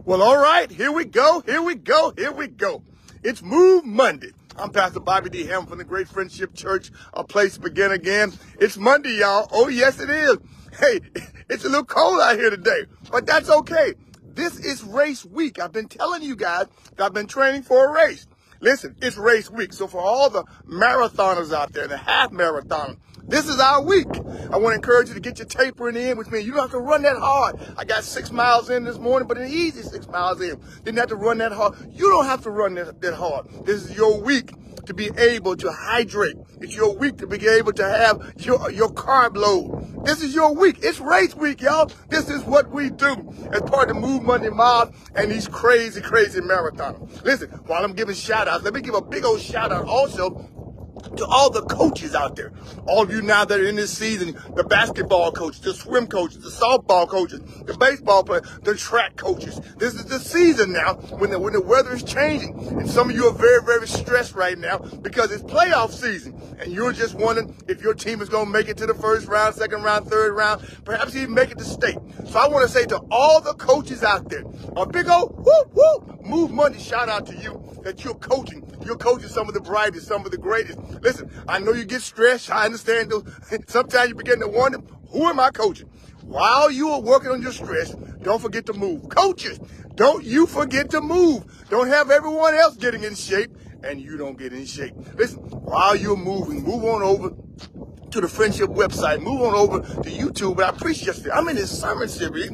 Well, all right, here we go. It's Move Monday. I'm Pastor Bobby D. Hammond from the Great Friendship Church, A Place to Begin Again. It's Monday, y'all. Oh, yes, it is. Hey, it's a little cold out here today, but that's okay. This is race week. I've been telling you guys that I've been training for a race. Listen, it's race week. So for all the marathoners out there, the half marathoners, this is our week. I want to encourage you to get your tapering in, which means you don't have to run that hard. I got 6 miles in this morning, but an easy 6 miles in. Didn't have to run that hard. You don't have to run that hard. This is your week to be able to hydrate. It's your week to be able to have your carb load. This is your week. It's race week, y'all. This is what we do as part of the Move Monday Mob and these crazy marathons. Listen, while I'm giving shout outs, let me give a big old shout out also to all the coaches out there. All of you now that are in this season, the basketball coaches, the swim coaches, the softball coaches, the baseball players, the track coaches. This is the season now when the weather is changing. And some of you are very stressed right now because it's playoff season. And you're just wondering if your team is going to make it to the first round, second round, third round, perhaps even make it to state. So I want to say to all the coaches out there, a big old Move Monday shout out to you that you're coaching. You're coaching some of the brightest, some of the greatest. Listen, I know you get stressed. I understand those. Sometimes you begin to wonder, who am I coaching? While you are working on your stress, don't forget to move. Coaches, don't you forget to move. Don't have everyone else getting in shape and you don't get in shape. Listen, while you're moving, move on over to the Friendship website, move on over to YouTube. But I preached yesterday, I'm in this sermon series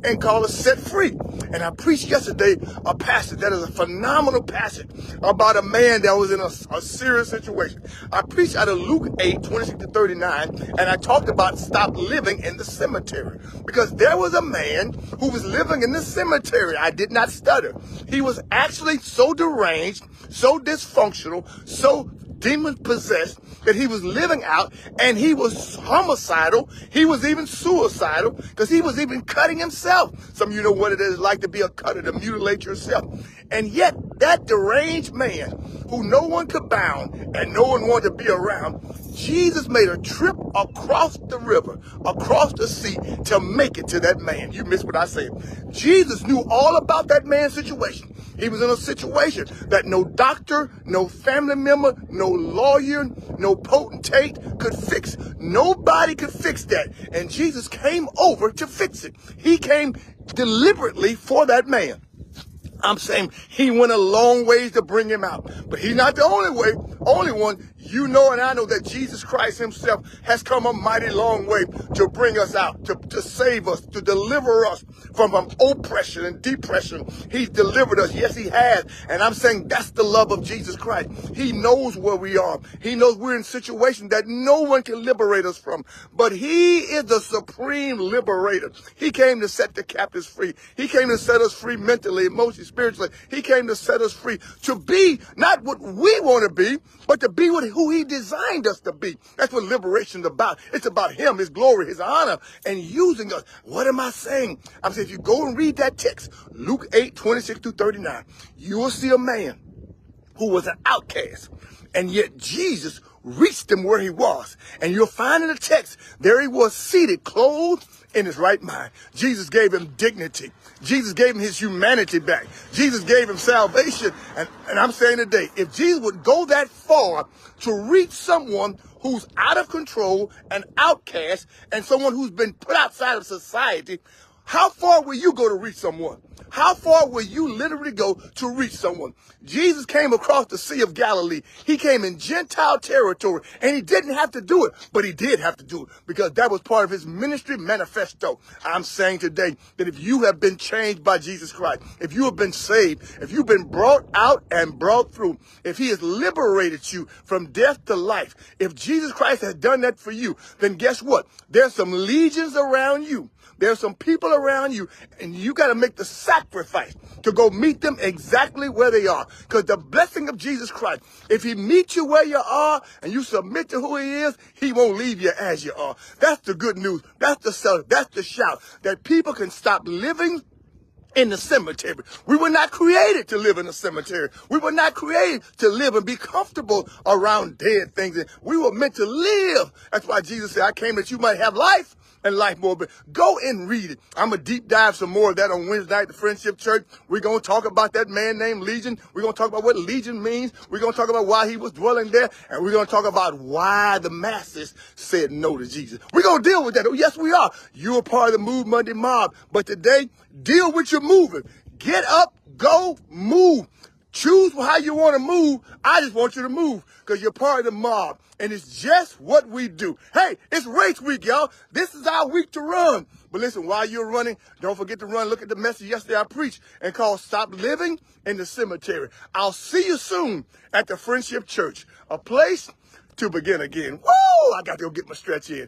and called it Set Free. And I preached yesterday a passage that is a phenomenal passage about a man that was in a serious situation. I preached out of Luke 8:26-39, and I talked about stop living in the cemetery. Because there was a man who was living in the cemetery. I did not stutter. He was actually so deranged, so dysfunctional, so demon-possessed that he was living out, and he was homicidal. He was even suicidal because he was even cutting himself. Some of you know what it is like to be a cutter, to mutilate yourself. And yet that deranged man who no one could bound and no one wanted to be around, Jesus made a trip across the river, across the sea to make it to that man. You missed what I said. Jesus knew all about that man's situation. He was in a situation that no doctor, no family member, no lawyer, no potentate could fix. Nobody could fix that. And Jesus came over to fix it. He came deliberately for that man. I'm saying he went a long ways to bring him out. But he's not the only one. You know and I know that Jesus Christ himself has come a mighty long way to bring us out, to save us, to deliver us from oppression and depression. He's delivered us. Yes, he has. And I'm saying that's the love of Jesus Christ. He knows where we are. He knows we're in situations that no one can liberate us from. But he is the supreme liberator. He came to set the captives free. He came to set us free mentally, emotionally, spiritually. He came to set us free to be not what we want to be, but to be who he designed us to be. That's what liberation is about. It's about him, his glory, his honor, and using us. What am I saying? I'm saying if you go and read that text, Luke 8:26-39, you will see a man who was an outcast, and yet Jesus reached him where he was. And you'll find in the text, there he was seated, clothed in his right mind. Jesus gave him dignity. Jesus gave him his humanity back. Jesus gave him salvation. And I'm saying today, if Jesus would go that far to reach someone who's out of control, an outcast, and someone who's been put outside of society, how far will you go to reach someone? How far will you literally go to reach someone? Jesus came across the Sea of Galilee. He came in Gentile territory, and he didn't have to do it, but he did have to do it because that was part of his ministry manifesto. I'm saying today that if you have been changed by Jesus Christ, if you have been saved, if you've been brought out and brought through, if he has liberated you from death to life, if Jesus Christ has done that for you, then guess what? There's some legions around you. There's some people around you, and you got to make the sacrifice to go meet them exactly where they are. Because the blessing of Jesus Christ, if he meets you where you are and you submit to who he is, he won't leave you as you are. That's the good news. That's the selling. That's the shout. That people can stop living in the cemetery. We were not created to live in a cemetery. We were not created to live and be comfortable around dead things. We were meant to live. That's why Jesus said, I came that you might have life and life more. But go and read it. I'm going to deep dive some more of that on Wednesday night at the Friendship Church. We're going to talk about that man named Legion. We're going to talk about what Legion means. We're going to talk about why he was dwelling there. And we're going to talk about why the masses said no to Jesus. We're going to deal with that. Oh, yes, we are. You're a part of the Move Monday mob. But today, deal with your moving. Get up, go, move. Choose how you want to move. I just want you to move because you're part of the mob. And it's just what we do. Hey, it's race week, y'all. This is our week to run. But listen, while you're running, don't forget to run. Look at the message yesterday I preached and called Stop Living in the Cemetery. I'll see you soon at the Friendship Church, a place to begin again. Woo! I got to go get my stretch in.